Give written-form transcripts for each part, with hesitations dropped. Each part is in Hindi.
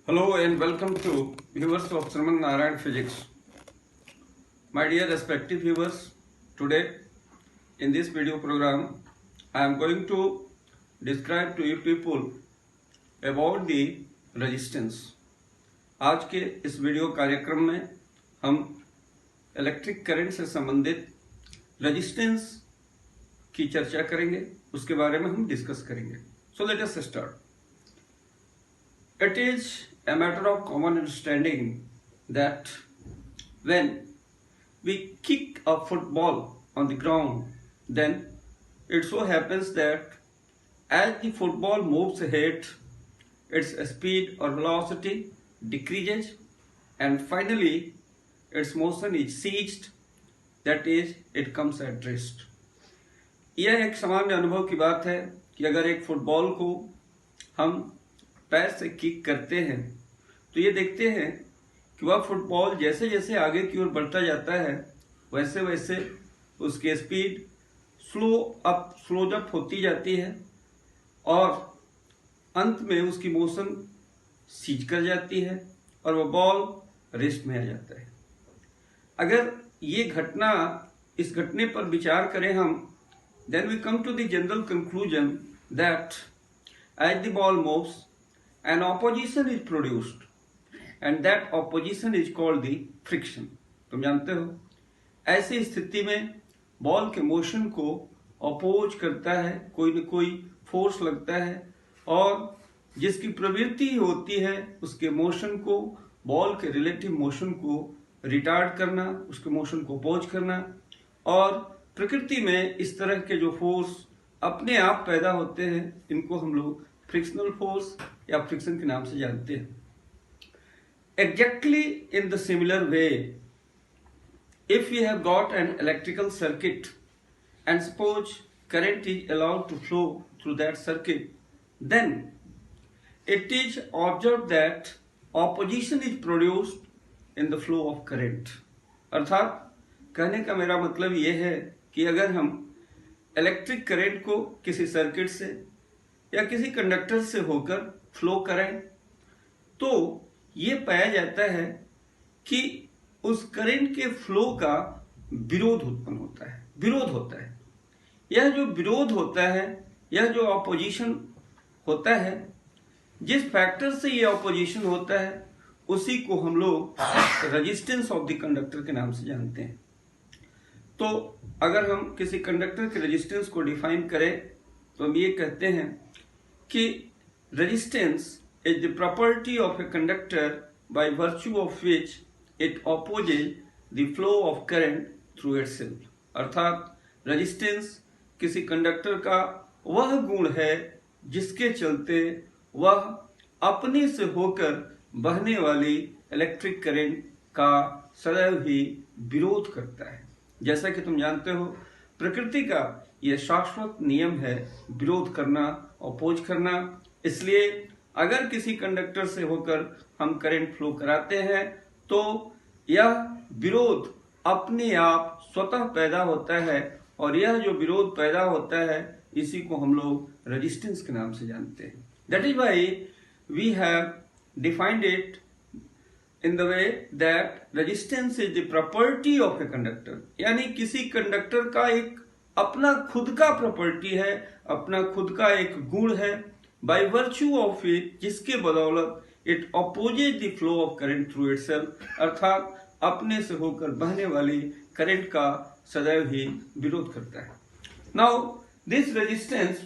Hello and welcome to viewers of Sriman Narayan Physics. My dear respective viewers, today in this video program I am going to describe to you people about the resistance. आज के इस वीडियो कार्यक्रम में हम इलेक्ट्रिक करंट से संबंधित रेजिस्टेंस की चर्चा करेंगे, उसके बारे में हम डिस्कस करेंगे. So let us start. It is a matter of common understanding that when we kick a football on the ground, then it so happens that as the football moves ahead, its speed or velocity decreases and finally its motion is ceased, that is, it comes at rest. यह एक सामान्य अनुभव की बात है कि अगर एक फुटबॉल को हम पैर से किक करते हैं तो ये देखते हैं कि वह फुटबॉल जैसे जैसे आगे की ओर बढ़ता जाता है वैसे वैसे उसकी स्पीड स्लो अप होती जाती है और अंत में उसकी मोशन सीज कर जाती है और वह बॉल रेस्ट में आ जाता है. अगर ये इस घटने पर विचार करें हम, then we come to the general conclusion that as the ball moves, an opposition is produced and that opposition is called the friction. तुम जानते हो, ऐसी स्थिति में बॉल के मोशन को अपोज करता है, कोई न कोई फोर्स लगता है और जिसकी प्रवृत्ति होती है उसके मोशन को, बॉल के रिलेटिव मोशन को रिटार्ड करना, उसके मोशन को अपोज करना. और प्रकृति में इस तरह के जो फोर्स अपने आप पैदा होते हैं इनको हम लोग फ्रिक्शनल फोर्स या फ्रिक्शन के नाम से जानते हैं. Exactly in the similar way, if we have got an electrical circuit and suppose current is allowed to flow through that circuit, then it is observed that opposition is produced in the flow of current. अर्थात कहने का मेरा मतलब ये है कि अगर हम इलेक्ट्रिक करंट को किसी सर्किट से या किसी कंडक्टर से होकर फ्लो करें तो ये पाया जाता है कि उस करंट के फ्लो का विरोध उत्पन्न होता है, विरोध होता है. यह जो विरोध होता है, यह जो ऑपोजिशन होता है, जिस फैक्टर से ये ऑपोजिशन होता है उसी को हम लोग रेजिस्टेंस ऑफ द कंडक्टर के नाम से जानते हैं. तो अगर हम किसी कंडक्टर के रेजिस्टेंस को डिफाइन करें तो हम ये कहते हैं कि resistance is the property of a conductor by virtue of which it opposes the flow of current through itself. अर्थात रेजिस्टेंस किसी कंडक्टर का वह गुण है जिसके चलते वह अपने से होकर बहने वाली इलेक्ट्रिक करंट का सदैव ही विरोध करता है. जैसा कि तुम जानते हो, प्रकृति का यह शाश्वत नियम है विरोध करना, अपोज करना. इसलिए अगर किसी कंडक्टर से होकर हम करंट फ्लो कराते हैं तो यह विरोध अपने आप स्वतः पैदा होता है और यह जो विरोध पैदा होता है इसी को हम लोग रेजिस्टेंस के नाम से जानते हैं. That is why we have defined it in the way that resistance is the property of a conductor. यानी किसी कंडक्टर का एक अपना खुद का प्रॉपर्टी है, अपना खुद का एक गुण है, by virtue of it, जिसके बदौलत it opposes the flow of current through itself, अर्थात अपने से होकर बहने वाली करंट का सदैव ही विरोध करता है. Now this resistance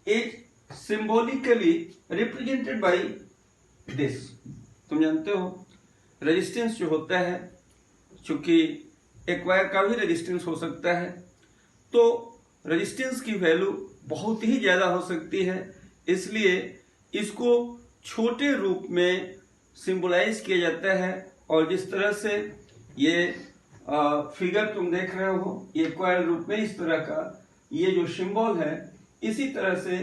is symbolically represented by this. तुम जानते हो रेजिस्टेंस जो होता है, चूंकि एक वायर का भी रेजिस्टेंस हो सकता है, तो रेजिस्टेंस की वैल्यू बहुत ही ज्यादा हो सकती है. इसलिए इसको छोटे रूप में सिंबलाइज किया जाता है और जिस तरह से ये फिगर तुम देख रहे हो, ये कॉइल रूप में इस तरह का ये जो सिंबल है, इसी तरह से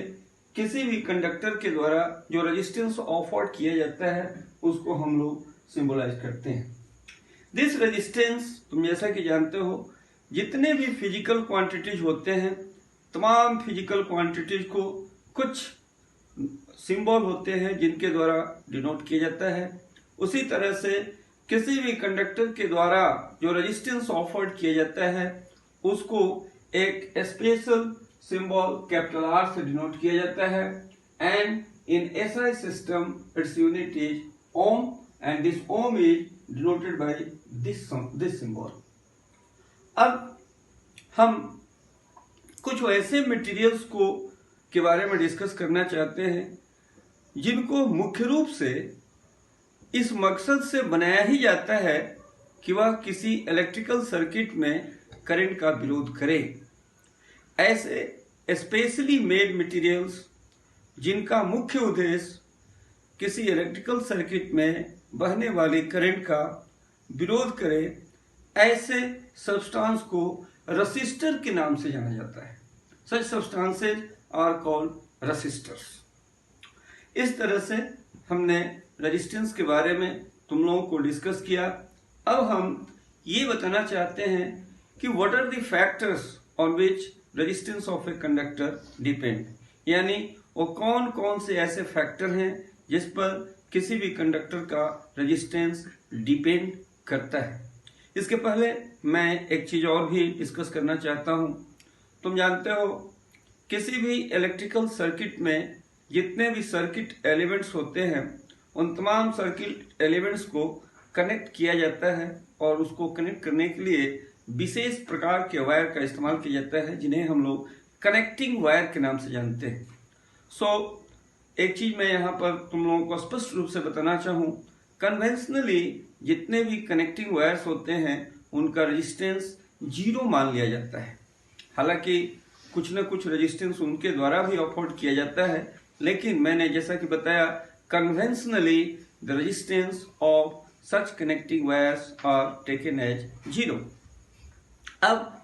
किसी भी कंडक्टर के द्वारा जो रेजिस्टेंस ऑफर्ड किया जाता है उसको हम लोग सिंबलाइज करते हैं. दिस रेजिस्टेंस तुम जैसा कि जानते हो, जितने भी फिजिकल क्वांटिटीज होते हैं, तमाम फिजिकल क्वांटिटीज को कुछ सिंबल होते हैं जिनके द्वारा डिनोट किया जाता है। उसी तरह से किसी भी कंडक्टर के द्वारा जो रेजिस्टेंस ऑफर्ड किया जाता है उसको एक स्पेशल सिंबल कैपिटल R से डिनोट किया जाता है। And in SI system its unit is ohm and this ohm is denoted by this symbol. अब हम कुछ ऐसे मटेरियल्स को के बारे में डिस्कस करना चाहते हैं जिनको मुख्य रूप से इस मकसद से बनाया ही जाता है कि वह किसी इलेक्ट्रिकल सर्किट में करंट का विरोध करे। ऐसे स्पेशली मेड मटेरियल्स जिनका मुख्य उद्देश्य किसी इलेक्ट्रिकल सर्किट में बहने वाले करंट का विरोध करे, ऐसे सब्सटेंस को रेसिस्टर के नाम से जाना जाता है। Such substances are called resistors. इस तरह से हमने रेजिस्टेंस के बारे में तुम लोगों को डिस्कस किया। अब हम ये बताना चाहते हैं कि what are the factors on which resistance of a conductor depend, यानी वो कौन कौन से ऐसे फैक्टर हैं जिस पर किसी भी कंडक्टर का रेजिस्टेंस डिपेंड करता है। इसके पहले मैं एक चीज और भी डिस्कस करना चाहता हूं। तुम जानते हो किसी भी इलेक्ट्रिकल सर्किट में जितने भी सर्किट एलिमेंट्स होते हैं उन तमाम सर्किट एलिमेंट्स को कनेक्ट किया जाता है और उसको कनेक्ट करने के लिए विशेष प्रकार के वायर का इस्तेमाल किया जाता है जिन्हें हम लोग कनेक्टिंग वायर के नाम से जानते हैं। एक चीज मैं यहाँ पर तुम लोगों को स्पष्ट रूप से बताना चाहूँ, कन्वेंशनली जितने भी कनेक्टिंग वायर्स होते हैं उनका रेजिस्टेंस 0 मान लिया जाता है। हालांकि कुछ न कुछ रेजिस्टेंस उनके द्वारा भी अफोर्ड किया जाता है, लेकिन मैंने जैसा कि बताया conventionally the resistance of such connecting wires are taken as 0। अब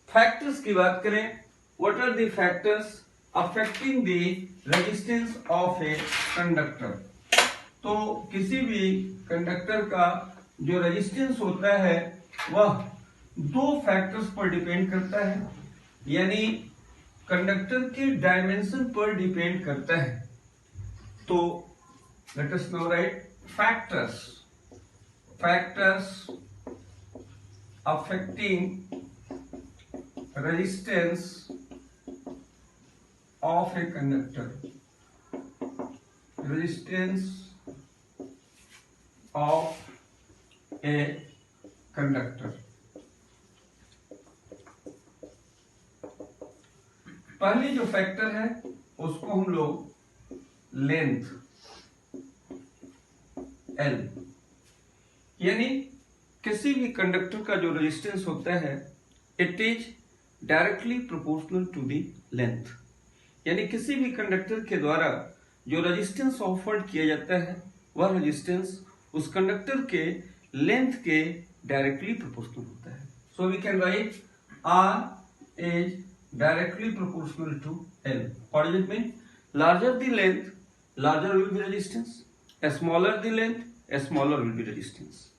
फैक्टर्स की बात करें, what are the factors affecting the resistance of a conductor. तो किसी भी कंडक्टर का जो रेजिस्टेंस होता है वह 2 फैक्टर्स पर डिपेंड करता है, यानी कंडक्टर के डायमेंशन पर डिपेंड करता है। तो late us now right factors affecting resistance of a conductor, resistance of a conductor. पहली जो फैक्टर है उसको हम लोग लेंथ L, यानी किसी भी कंडक्टर का जो रेजिस्टेंस होता है it is directly proportional to the length, यानी किसी भी कंडक्टर के द्वारा जो रेजिस्टेंस ऑफर्ड किया जाता है वह रेजिस्टेंस उस कंडक्टर के लेंथ के डायरेक्टली प्रोपोर्शनल होता है। So we can write R is directly proportional to L. What does it mean? Larger the length, larger will be resistance. Smaller the length, smaller will be resistance.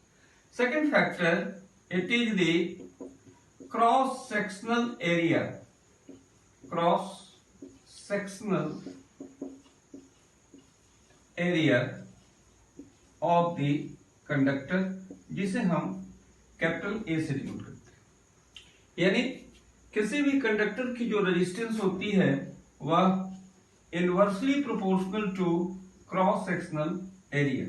Second factor, it is the cross-sectional area. Cross-sectional area of the conductor, जिसे हम कैपिटल A से डिनोट करते हैं। यानी किसी भी कंडक्टर की जो रेजिस्टेंस होती है वह inversely proportional to cross sectional area,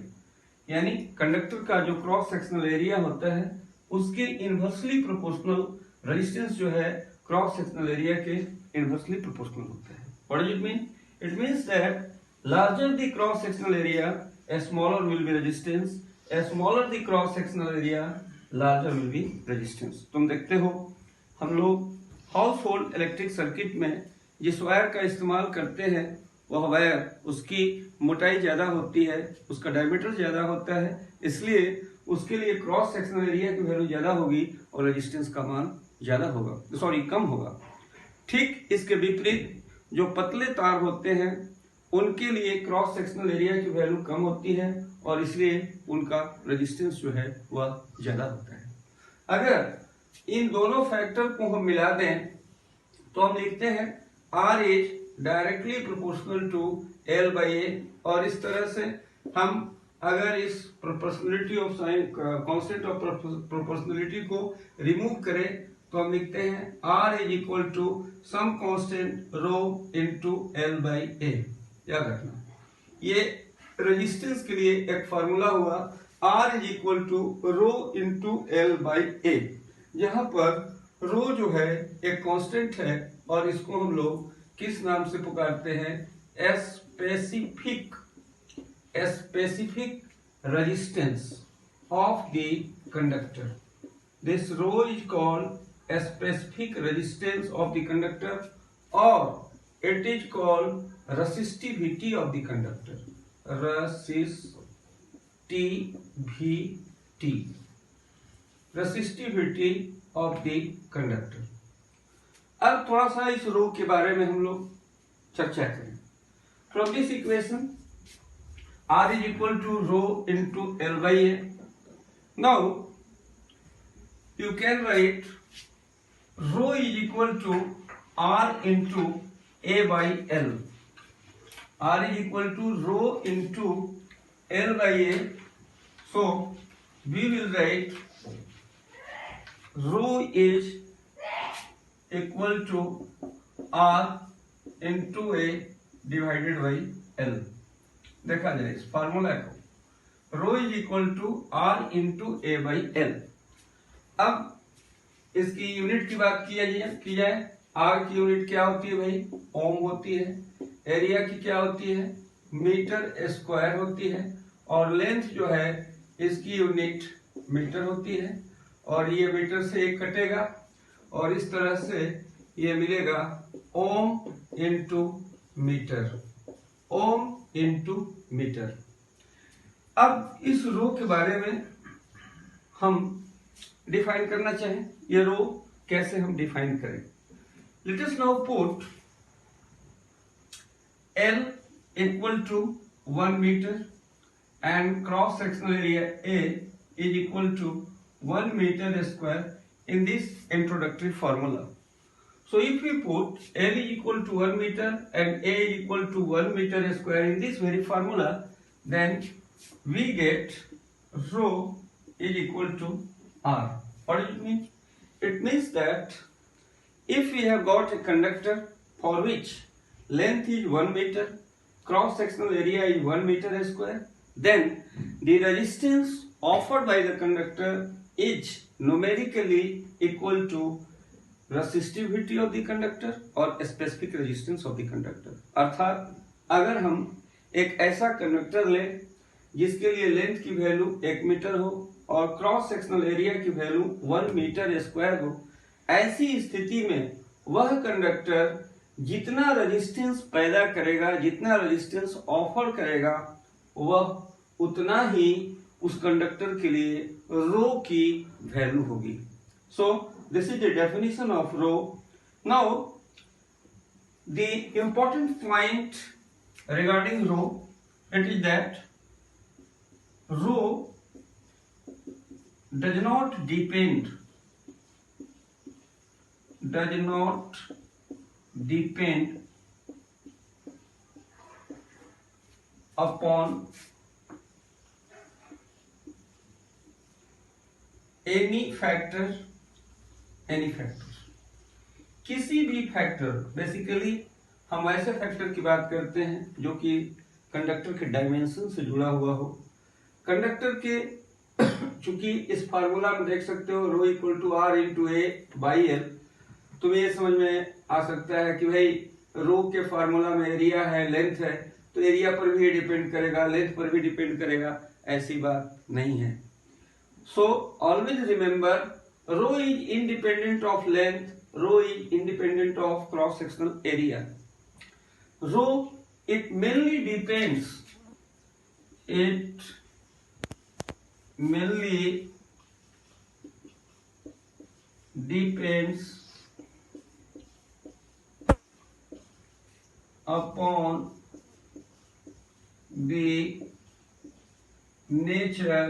यानी कंडक्टर का जो क्रॉस सेक्शनल एरिया होता है उसके इनवर्सली प्रोपोर्शनल रेजिस्टेंस जो है क्रॉस सेक्शनल एरिया के इनवर्सली प्रोपोर्शनल होता है। What does it mean? It means that larger the cross sectional area smaller will be resistance, smaller the cross sectional area larger will be resistance. तुम देखते हो हम लोग हाउस होल्ड इलेक्ट्रिक सर्किट में जिस वायर का इस्तेमाल करते हैं वह वायर उसकी मोटाई ज्यादा होती है, उसका डायमीटर ज्यादा होता है, इसलिए उसके लिए क्रॉस सेक्शनल एरिया की वैल्यू ज्यादा होगी और रेजिस्टेंस का मान ज्यादा होगा, कम होगा। ठीक इसके विपरीत जो पतले तार होते हैं उनके लिए क्रॉस सेक्शनल एरिया की वैल्यू कम होती है और इसलिए उनका रेजिस्टेंस जो है वह ज्यादा होता है। अगर इन दोनों फैक्टर को हम मिला दें तो हम लिखते हैं R is directly proportional to L by A। और इस तरह से हम अगर इस proportionality of sign constant of proportionality को रिमूव करें तो हम लिखते हैं R is equal to some constant rho into L by A। याद रखना, ये रेजिस्टेंस के लिए एक फार्मूला हुआ R is equal to rho into L by A, जहां पर रो जो है एक कांस्टेंट है और इसको हम लोग किस नाम से पुकारते हैं? Specific resistance of the conductor. This rho is called specific resistance of the conductor और it is called resistivity of the conductor. Resistivity of the conductor. अब थोड़ा सा इस रो के बारे में हम लोग चर्चा करें। From this equation R is equal to rho into L by A. Now you can write rho is equal to R into A by L. R is equal to rho into L by A. So we will write rho is equal to R into A divided by L। देखा जाए इस फार्मूला को, rho is equal to R into A by L। अब इसकी यूनिट की बात की जाए, R की यूनिट क्या होती है भाई? ओम होती है। एरिया की क्या होती है? मीटर स्क्वायर होती है। और लेंथ जो है इसकी यूनिट मीटर होती है। और ये मीटर से एक कटेगा और इस तरह से ये मिलेगा ohm into metre, ohm into metre. अब इस रो के बारे में हम डिफाइन करना चाहें, ये रो कैसे हम डिफाइन करें? Let us now put L equal to 1 metre and cross sectional area A is equal to 1 metre square in this introductory formula. So if we put L is equal to 1 meter and A is equal to 1 meter square in this very formula, then we get rho is equal to R. What does it mean? It means that if we have got a conductor for which length is 1 meter, cross sectional area is 1 meter square, then the resistance offered by the conductor is numerically equal to resistivity of the conductor और specific resistance of the conductor. अर्थात अगर हम एक ऐसा कंडक्टर लें जिसके लिए लेंथ की वैल्यू 1 मीटर हो और क्रॉस सेक्शनल एरिया की वैल्यू 1 मीटर स्क्वायर हो, ऐसी स्थिति में वह कंडक्टर जितना रेजिस्टेंस पैदा करेगा, जितना रेजिस्टेंस ऑफर करेगा, वह उतना ही उस कंडक्टर के लिए रो की वैल्यू होगी। सो this is the definition of rho. Now the important point regarding rho, it is that rho does not depend upon any factor, किसी भी फैक्टर। बेसिकली हम ऐसे फैक्टर की बात करते हैं जो कि कंडक्टर के डायमेंशन से जुड़ा हुआ हो। कंडक्टर के चूंकि इस फार्मूला में देख सकते हो rho equal to R into A by L, तुम्हें ये समझ में आ सकता है कि भाई रो के फार्मूला में एरिया है, लेंथ है, तो एरिया पर भी डिपेंड करेगा, लेंथ पर भी डिपेंड करेगा, ऐसी बात नहीं है। So always remember, rho is independent of length, rho is independent of cross sectional area. Rho, it mainly depends upon the nature